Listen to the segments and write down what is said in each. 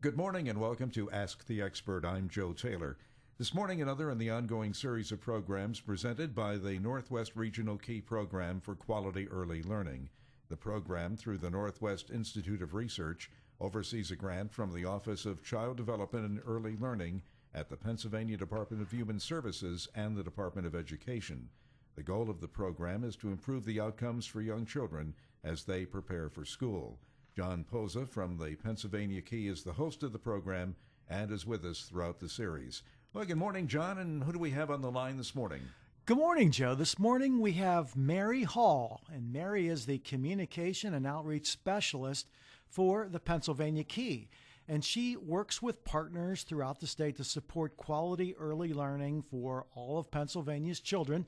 Good morning and welcome to Ask the Expert. I'm Joe Taylor. This morning, another in the ongoing series of programs presented by the Northwest Regional Key Program for Quality Early Learning. The program, through the Northwest Institute of Research, oversees a grant from the Office of Child Development and Early Learning at the Pennsylvania Department of Human Services and the Department of Education. The goal of the program is to improve the outcomes for young children as they prepare for school. John Poza from the Pennsylvania Key is the host of the program and is with us throughout the series. Well, good morning, John, and who do we have on the line this morning? Good morning, Joe. This morning we have Mary Hall, and Mary is the Communication and Outreach Specialist for the Pennsylvania Key. And she works with partners throughout the state to support quality early learning for all of Pennsylvania's children.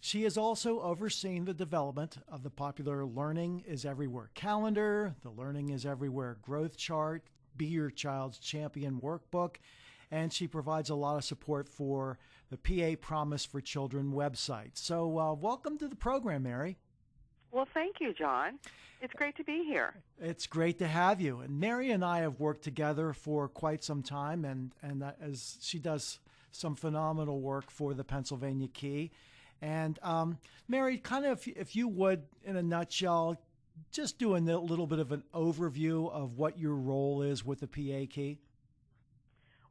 She has also overseen the development of the popular Learning is Everywhere calendar, the Learning is Everywhere growth chart, Be Your Child's Champion workbook, and she provides a lot of support for the PA Promise for Children website. So welcome to the program, Mary. Well, thank you, John. It's great to be here. It's great to have you. And Mary and I have worked together for quite some time, and as she does some phenomenal work for the Pennsylvania Key. And Mary, kind of, if you would, in a nutshell, just do a little bit of an overview of what your role is with the PA Key.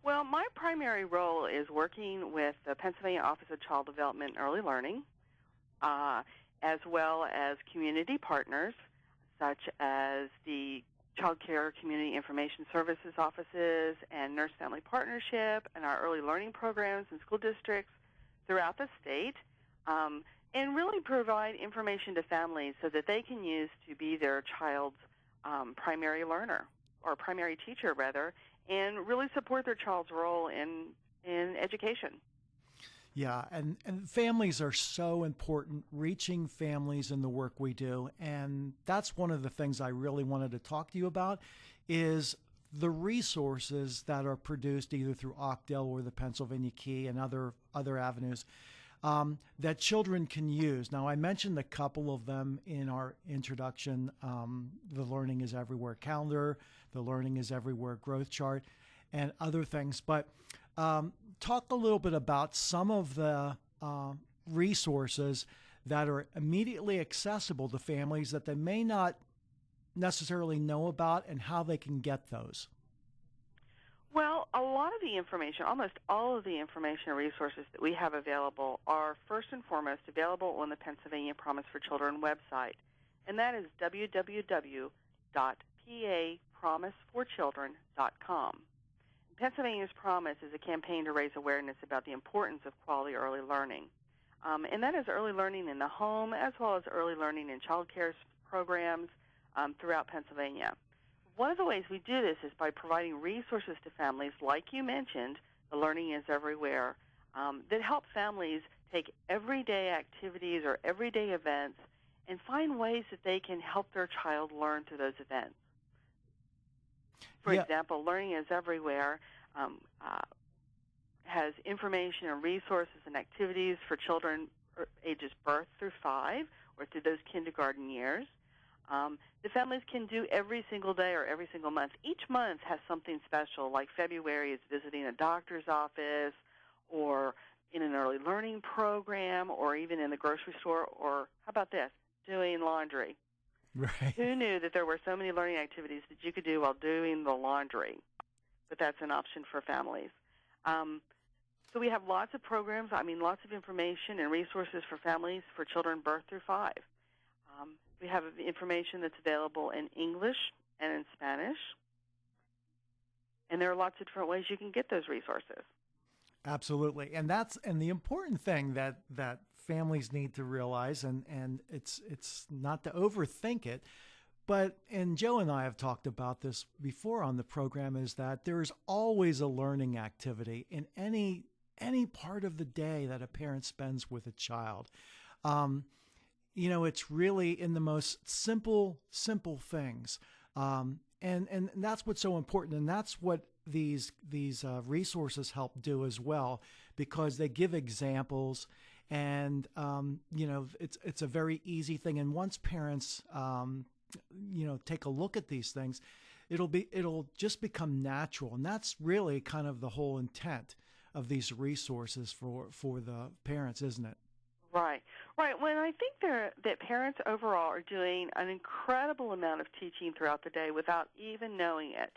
Well, my primary role is working with the Pennsylvania Office of Child Development and Early Learning, as well as community partners, such as the Child Care Community Information Services offices and Nurse Family Partnership and our early learning programs in school districts throughout the state. And really provide information to families so that they can use to be their child's primary learner, or primary teacher, rather, and really support their child's role in education. Yeah, and families are so important, reaching families in the work we do. And that's one of the things I really wanted to talk to you about is the resources that are produced either through Ocdale or the Pennsylvania Key and other avenues that children can use. Now, I mentioned a couple of them in our introduction, the Learning is Everywhere calendar, the Learning is Everywhere growth chart, and other things. But talk a little bit about some of the resources that are immediately accessible to families that they may not necessarily know about and how they can get those. Well, a lot of the information, almost all of the information and resources that we have available are first and foremost available on the Pennsylvania Promise for Children website, and that is www.papromiseforchildren.com. Pennsylvania's Promise is a campaign to raise awareness about the importance of quality early learning, and that is early learning in the home as well as early learning in child care programs throughout Pennsylvania. One of the ways we do this is by providing resources to families, like you mentioned, the Learning is Everywhere, that help families take everyday activities or everyday events and find ways that they can help their child learn through those events. For example, Learning is Everywhere has information and resources and activities for children ages birth through 5 or through those kindergarten years. The families can do every single day or every single month. Each month has something special, like February is visiting a doctor's office or in an early learning program or even in the grocery store, or how about this, doing laundry. Right. Who knew that there were so many learning activities that you could do while doing the laundry? But that's an option for families. So we have lots of programs, lots of information and resources for families for children birth through 5. We have information that's available in English and in Spanish. And there are lots of different ways you can get those resources. Absolutely. And the important thing that families need to realize, and it's not to overthink it, and Joe and I have talked about this before on the program, is that there's always a learning activity in any part of the day that a parent spends with a child. It's really in the most simple things. And that's what's so important. And that's what these resources help do as well, because they give examples and, it's a very easy thing. And once parents, take a look at these things, it'll just become natural, and that's really kind of the whole intent of these resources for the parents, isn't it? Right, right. Well, I think that parents overall are doing an incredible amount of teaching throughout the day without even knowing it.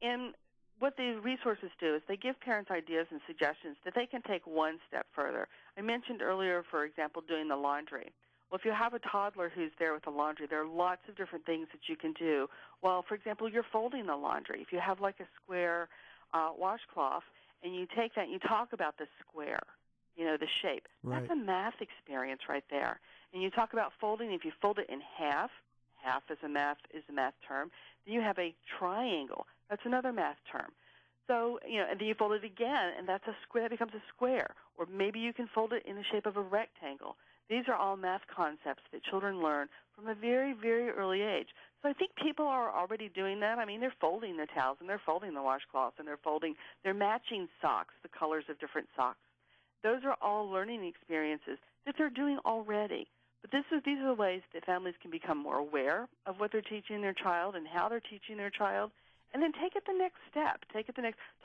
And what these resources do is they give parents ideas and suggestions that they can take one step further. I mentioned earlier, for example, doing the laundry. Well, if you have a toddler who's there with the laundry, there are lots of different things that you can do. Well, for example, you're folding the laundry. If you have like a square washcloth, and you take that and you talk about the square, the shape. Right. That's a math experience right there. And you talk about folding. If you fold it in half is a math term. Then you have a triangle. That's another math term. So, and then you fold it again, and that's a square. That becomes a square. Or maybe you can fold it in the shape of a rectangle. These are all math concepts that children learn from a very, very early age. So I think people are already doing that. I mean, they're folding the towels, and they're folding the washcloths, and they're matching socks, the colors of different socks. Those are all learning experiences that they're doing already. But these are the ways that families can become more aware of what they're teaching their child and how they're teaching their child, and then take it the next step.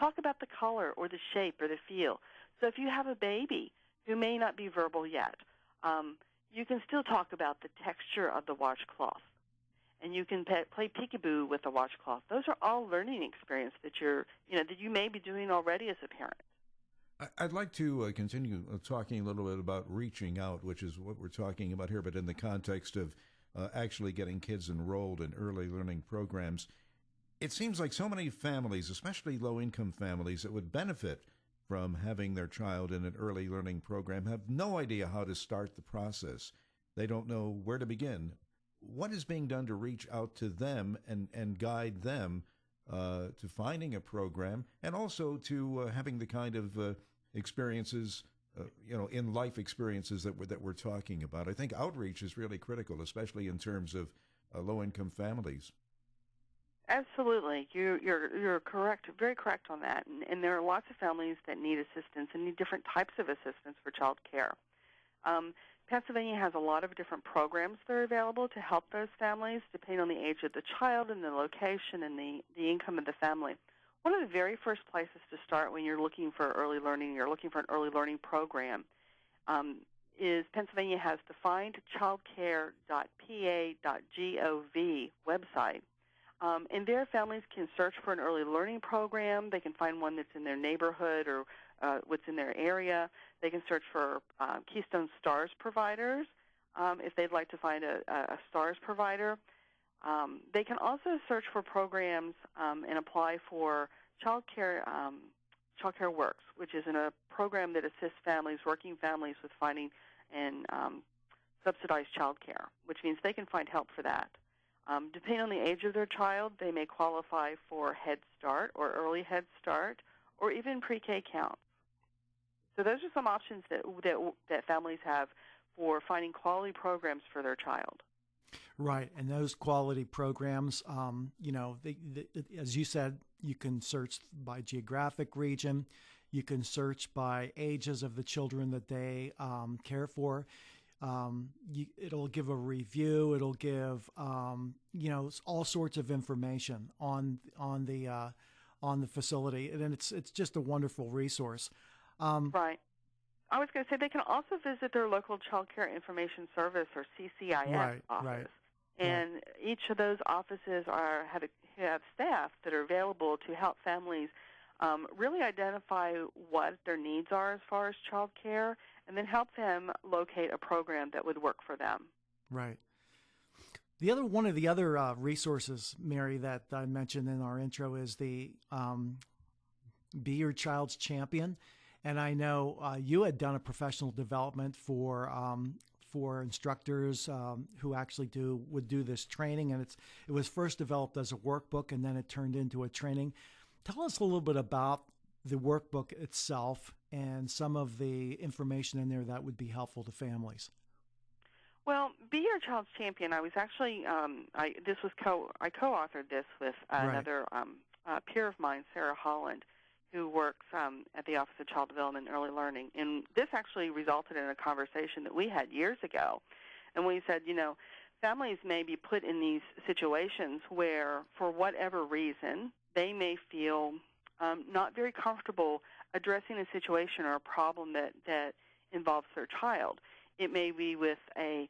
Talk about the color or the shape or the feel. So if you have a baby who may not be verbal yet, you can still talk about the texture of the washcloth, and you can play peekaboo with the washcloth. Those are all learning experiences that that you may be doing already as a parent. I'd like to continue talking a little bit about reaching out, which is what we're talking about here, but in the context of actually getting kids enrolled in early learning programs. It seems like so many families, especially low-income families, that would benefit from having their child in an early learning program have no idea how to start the process. They don't know where to begin. What is being done to reach out to them and guide them to finding a program, and also to having the kind of experiences, in life experiences that we're talking about? I think outreach is really critical, especially in terms of low-income families. Absolutely, you're correct, very correct on that. And there are lots of families that need assistance and need different types of assistance for child care. Pennsylvania has a lot of different programs that are available to help those families, depending on the age of the child and the location and the income of the family. One of the very first places to start when you're looking for early learning, you're looking for an early learning program, is Pennsylvania has the findchildcare.pa.gov website. And there, families can search for an early learning program. They can find one that's in their neighborhood or what's in their area. They can search for Keystone STARS providers if they'd like to find a STARS provider. They can also search for programs and apply for Child Care Works, which is a program that assists working families, with finding and subsidized child care, which means they can find help for that. Depending on the age of their child, they may qualify for Head Start or Early Head Start or even pre-K counts. So those are some options that families have for finding quality programs for their child. Right, and those quality programs, as you said, you can search by geographic region, you can search by ages of the children that they care for. It'll give a review. It'll give all sorts of information on the facility, and it's just a wonderful resource. Right. I was going to say they can also visit their local Child Care Information Service, or CCIS office. Right. And each of those offices have staff that are available to help families really identify what their needs are as far as child care, and then help them locate a program that would work for them. Right. One of the other resources, Mary, that I mentioned in our intro is the Be Your Child's Champion. And I know you had done a professional development for instructors who actually would do this training, and it was first developed as a workbook, and then it turned into a training. Tell us a little bit about the workbook itself and some of the information in there that would be helpful to families. Well, Be Your Child's Champion. I was actually I co-authored this with another peer of mine, Sarah Holland, who works at the Office of Child Development and Early Learning. And this actually resulted in a conversation that we had years ago. And we said, families may be put in these situations where, for whatever reason, they may feel not very comfortable addressing a situation or a problem that involves their child. It may be with a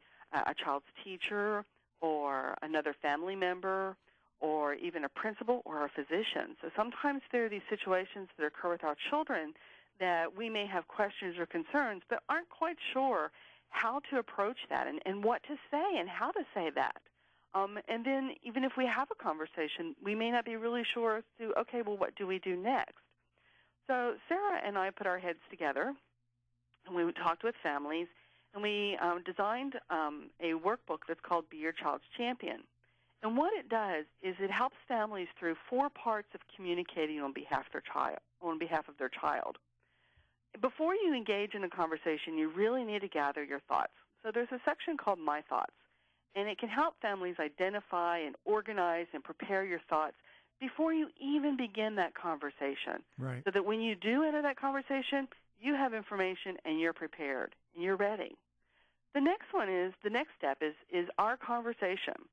child's teacher or another family member or even a principal or a physician. So sometimes there are these situations that occur with our children that we may have questions or concerns but aren't quite sure how to approach that and what to say and how to say that. And then even if we have a conversation, we may not be really sure as to, okay, well, what do we do next? So Sarah and I put our heads together, and we talked with families, and we designed a workbook that's called Be Your Child's Champion. And what it does is it helps families through 4 parts of communicating on behalf of their child. Before you engage in a conversation, you really need to gather your thoughts. So there's a section called My Thoughts, and it can help families identify and organize and prepare your thoughts before you even begin that conversation. Right. So that when you do enter that conversation, you have information and you're prepared and you're ready. The next step is our conversation.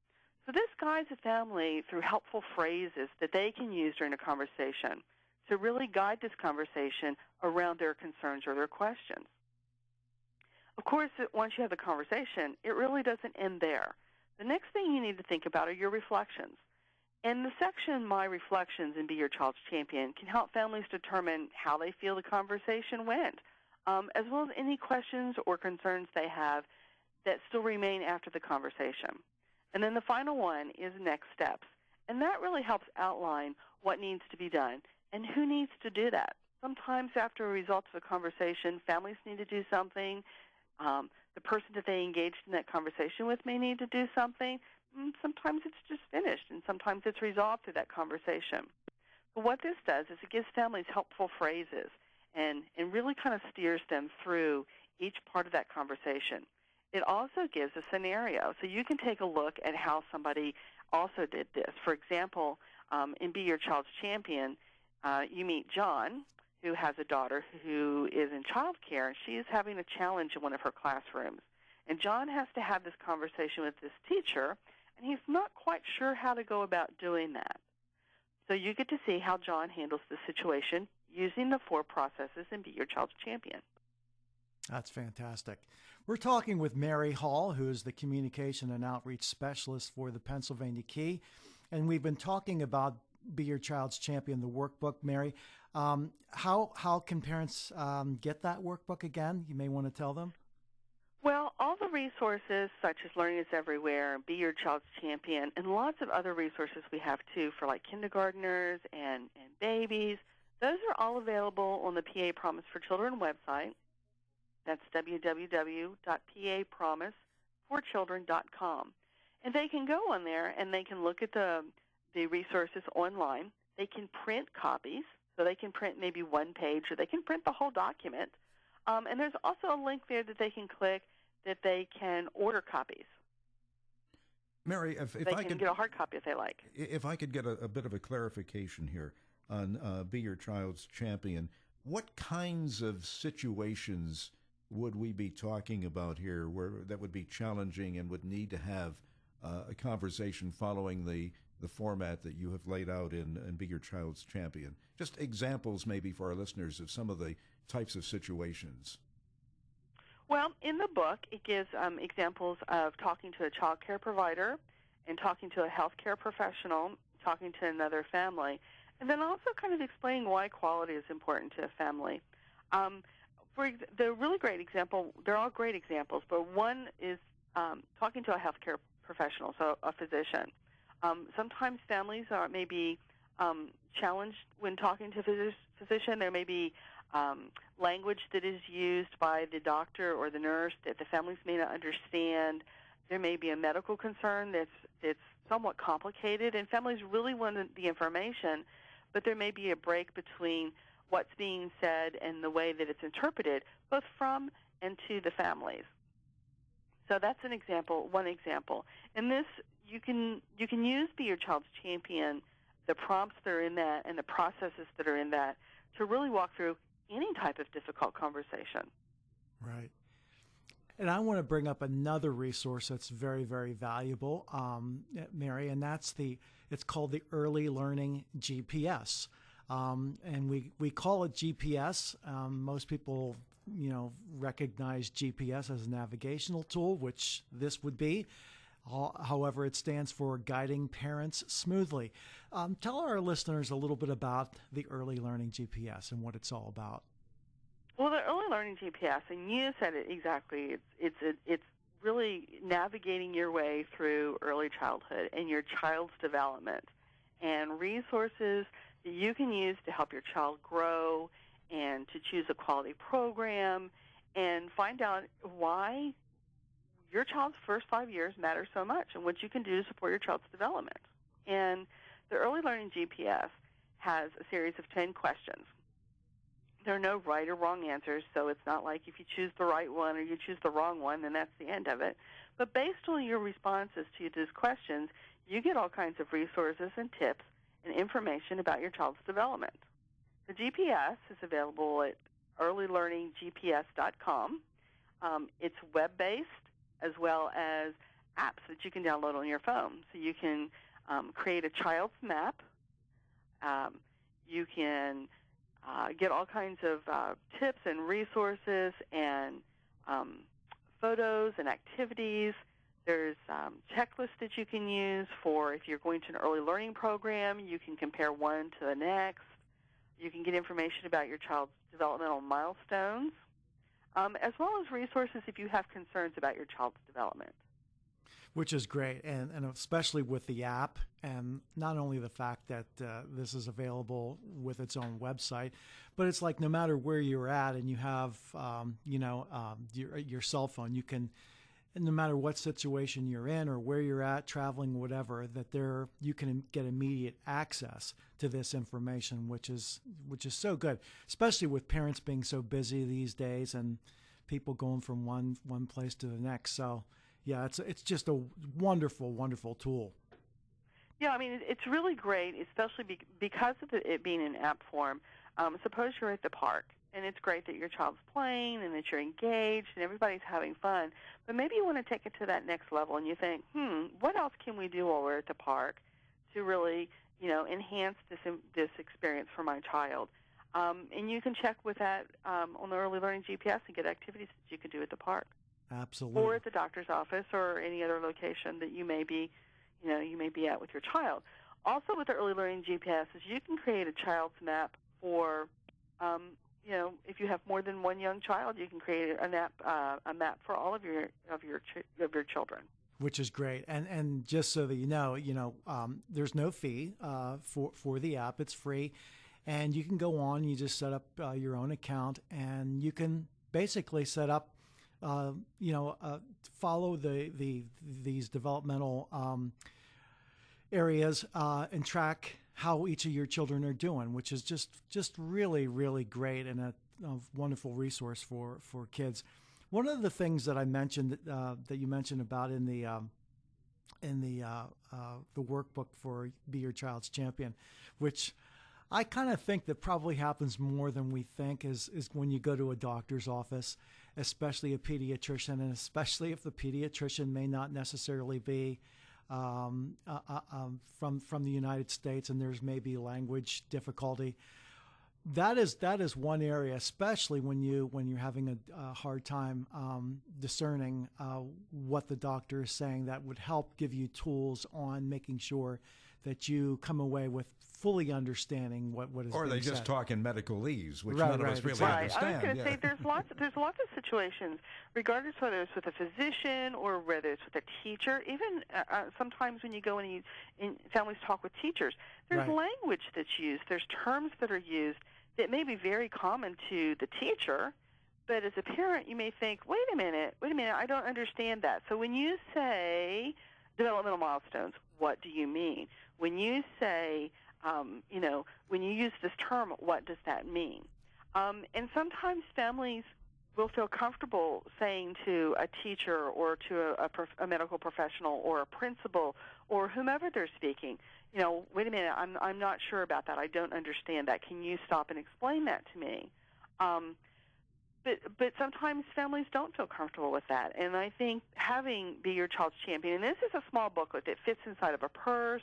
So this guides the family through helpful phrases that they can use during a conversation to really guide this conversation around their concerns or their questions. Of course, once you have the conversation, it really doesn't end there. The next thing you need to think about are your reflections. And the section, My Reflections and Be Your Child's Champion, can help families determine how they feel the conversation went, as well as any questions or concerns they have that still remain after the conversation. And then the final one is Next Steps. And that really helps outline what needs to be done and who needs to do that. Sometimes after a result of a conversation, families need to do something. The person that they engaged in that conversation with may need to do something. Sometimes it's just finished, and sometimes it's resolved through that conversation. But what this does is it gives families helpful phrases and really kind of steers them through each part of that conversation. It also gives a scenario, so you can take a look at how somebody also did this. For example, in Be Your Child's Champion, you meet John, who has a daughter who is in child care, and she is having a challenge in one of her classrooms. And John has to have this conversation with this teacher, and he's not quite sure how to go about doing that. So you get to see how John handles the situation using the 4 processes in Be Your Child's Champion. That's fantastic. We're talking with Mary Hall, who is the Communication and Outreach Specialist for the Pennsylvania Key. And we've been talking about Be Your Child's Champion, the workbook. Mary, how can parents get that workbook again? You may want to tell them. Well, all the resources such as Learning is Everywhere, Be Your Child's Champion, and lots of other resources we have too for like kindergartners and babies, those are all available on the PA Promise for Children website. That's www.papromiseforchildren.com. And they can go on there and they can look at the resources online. They can print copies, so they can print maybe one page or they can print the whole document. And there's also a link there that they can click that they can order copies. Mary, if they I can could get a hard copy if they like. If I could get a bit of a clarification here on Be Your Child's Champion, what kinds of situations would we be talking about here where that would be challenging and would need to have a conversation following the format that you have laid out in Be Your Child's Champion? Just examples maybe for our listeners of some of the types of situations. Well, in the book, it gives examples of talking to a child care provider and talking to a healthcare professional, talking to another family, and then also kind of explaining why quality is important to a family. For the really great example, they're all great examples, but one is talking to a healthcare professional, so a physician. Sometimes families may be challenged when talking to a physician. There may be language that is used by the doctor or the nurse that the families may not understand. There may be a medical concern that's somewhat complicated, and families really want the information, but there may be a break between what's being said and the way that it's interpreted, both from and to the families. So that's an example, one example. And this, you can use Be Your Child's Champion, the prompts that are in that and the processes that are in that to really walk through any type of difficult conversation. Right. And I want to bring up another resource that's very, very valuable, Mary, and it's called the Early Learning GPS. And we call it GPS. Most people, recognize GPS as a navigational tool, which this would be. However, it stands for Guiding Parents Smoothly. Tell our listeners a little bit about the Early Learning GPS and what it's all about. Well, the Early Learning GPS, and you said it exactly, it's really navigating your way through early childhood and your child's development, and resources that you can use to help your child grow and to choose a quality program and find out why your child's first 5 years matter so much and what you can do to support your child's development. And the Early Learning GPS has a series of 10 questions. There are no right or wrong answers, so it's not like if you choose the right one or you choose the wrong one, then that's the end of it. But based on your responses to these questions, you get all kinds of resources and tips and information about your child's development. The GPS is available at earlylearninggps.com. It's web-based as well as apps that you can download on your phone. So you can create a child's map. You can get all kinds of tips and resources and photos and activities. There's checklists that you can use for if you're going to an early learning program. You can compare one to the next. You can get information about your child's developmental milestones, as well as resources if you have concerns about your child's development. Which is great, and especially with the app, and not only the fact that this is available with its own website, but it's like no matter where you're at and you have, your cell phone, you can, no matter what situation you're in or where you're at, traveling, whatever, you can get immediate access to this information, which is so good, especially with parents being so busy these days and people going from one place to the next. So, yeah, it's just a wonderful, wonderful tool. Yeah, I mean, it's really great, especially because of it being in app form. Suppose you're at the park, and it's great that your child's playing and that you're engaged and everybody's having fun, but maybe you want to take it to that next level and you think, what else can we do while we're at the park to really, enhance this experience for my child? And you can check with that on the Early Learning GPS and get activities that you can do at the park. Absolutely. Or at the doctor's office or any other location that you may be at with your child. Also with the Early Learning GPS is you can create a child's map for, if you have more than one young child, you can create a map for all of your children. Which is great, and just so that you know, there's no fee for the app. It's free, and you can go on. You just set up your own account, and you can basically set up, follow these developmental areas and track how each of your children are doing, which is just really, really great and a wonderful resource for kids. One of the things that I mentioned that you mentioned about in the workbook for Be Your Child's Champion, which I kind of think that probably happens more than we think, is when you go to a doctor's office, especially a pediatrician, and especially if the pediatrician may not necessarily be from the United States, and there's maybe language difficulty. That is one area, especially when you're having a hard time discerning what the doctor is saying, that would help give you tools on making sure that you come away with fully understanding what is being said. Or they just talk in medicalese, which Right, none of right, us really exactly. understand. I was going to say there's lots of situations, regardless whether it's with a physician or whether it's with a teacher. Even sometimes when you go and families talk with teachers, there's Right. language that's used. There's terms that are used that may be very common to the teacher, but as a parent you may think, wait a minute, I don't understand that. So when you say developmental milestones, what do you mean? When you say, when you use this term, what does that mean? And sometimes families will feel comfortable saying to a teacher or to a medical professional or a principal or whomever they're speaking, wait a minute, I'm not sure about that. I don't understand that. Can you stop and explain that to me? But but sometimes families don't feel comfortable with that, and I think having Be Your Child's Champion, and this is a small booklet that fits inside of a purse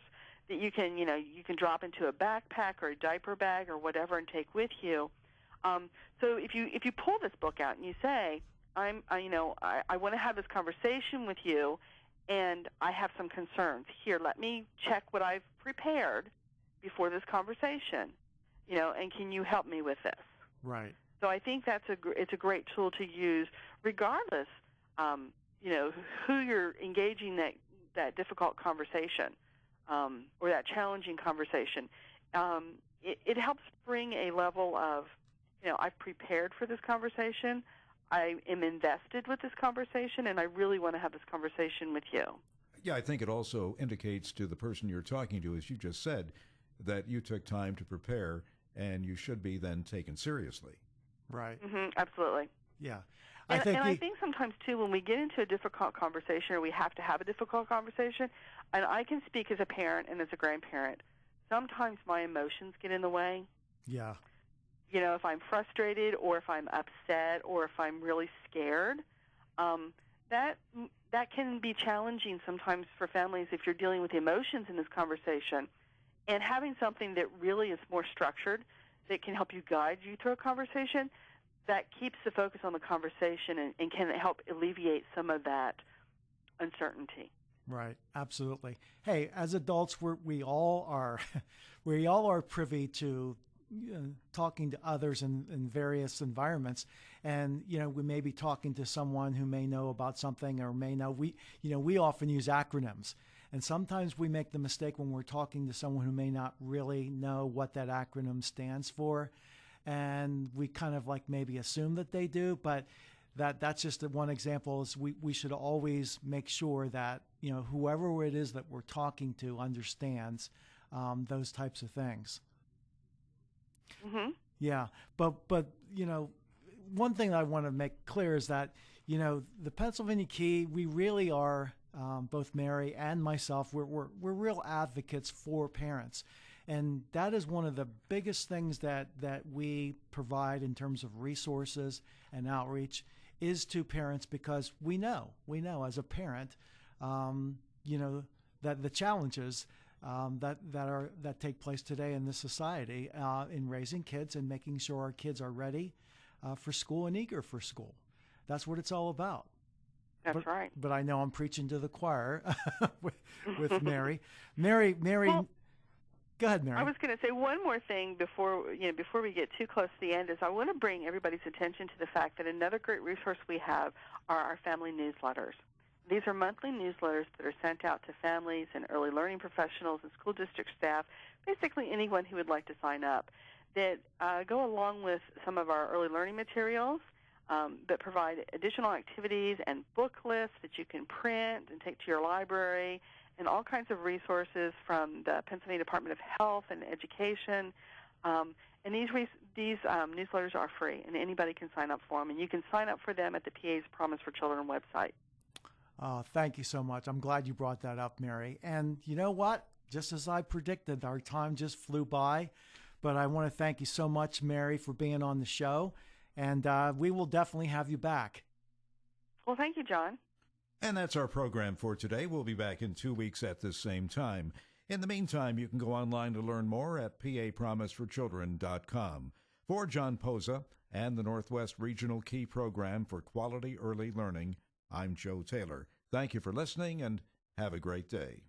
that you can drop into a backpack or a diaper bag or whatever and take with you. So if you pull this book out and you say, I want to have this conversation with you, and I have some concerns. Here, let me check what I've prepared before this conversation, and can you help me with this? Right. So I think it's a great tool to use, regardless, who you're engaging that difficult conversation or that challenging conversation. It helps bring a level of, I've prepared for this conversation. I am invested with this conversation, and I really want to have this conversation with you. Yeah, I think it also indicates to the person you're talking to, as you just said, that you took time to prepare, and you should be then taken seriously. Right. Mm-hmm, absolutely. Yeah. I think sometimes, too, when we get into a difficult conversation or we have to have a difficult conversation, and I can speak as a parent and as a grandparent, sometimes my emotions get in the way. Yeah. If I'm frustrated or if I'm upset or if I'm really scared, that can be challenging sometimes for families if you're dealing with emotions in this conversation. And having something that really is more structured that can help you guide you through a conversation, that keeps the focus on the conversation and can help alleviate some of that uncertainty. Right, absolutely. Hey, as adults, we all are privy to talking to others in various environments, and we may be talking to someone who may know about something or may know. We often use acronyms, and sometimes we make the mistake when we're talking to someone who may not really know what that acronym stands for, and we kind of like maybe assume that they do, but that's just one example. Is we should always make sure that whoever it is that we're talking to understands those types of things. Mm-hmm. Yeah, but one thing I want to make clear is that the Pennsylvania Key, we really are, both Mary and myself, we're real advocates for parents, and that is one of the biggest things that we provide in terms of resources and outreach is to parents, because we know as a parent, that the challenges that take place today in this society in raising kids and making sure our kids are ready for school and eager for school. That's what it's all about. That's right. But I know I'm preaching to the choir with Mary. Mary. Well, go ahead, Mary. I was going to say one more thing before we get too close to the end. Is I want to bring everybody's attention to the fact that another great resource we have are our family newsletters. These are monthly newsletters that are sent out to families and early learning professionals and school district staff, basically anyone who would like to sign up, that go along with some of our early learning materials, that provide additional activities and book lists that you can print and take to your library, and all kinds of resources from the Pennsylvania Department of Health and Education. And these newsletters are free, and anybody can sign up for them. And you can sign up for them at the PA's Promise for Children website. Thank you so much. I'm glad you brought that up, Mary. And you know what? Just as I predicted, our time just flew by. But I want to thank you so much, Mary, for being on the show. And we will definitely have you back. Well, thank you, John. And that's our program for today. We'll be back in 2 weeks at this same time. In the meantime, you can go online to learn more at papromiseforchildren.com. For John Posa and the Northwest Regional Key Program for Quality Early Learning, I'm Joe Taylor. Thank you for listening, and have a great day.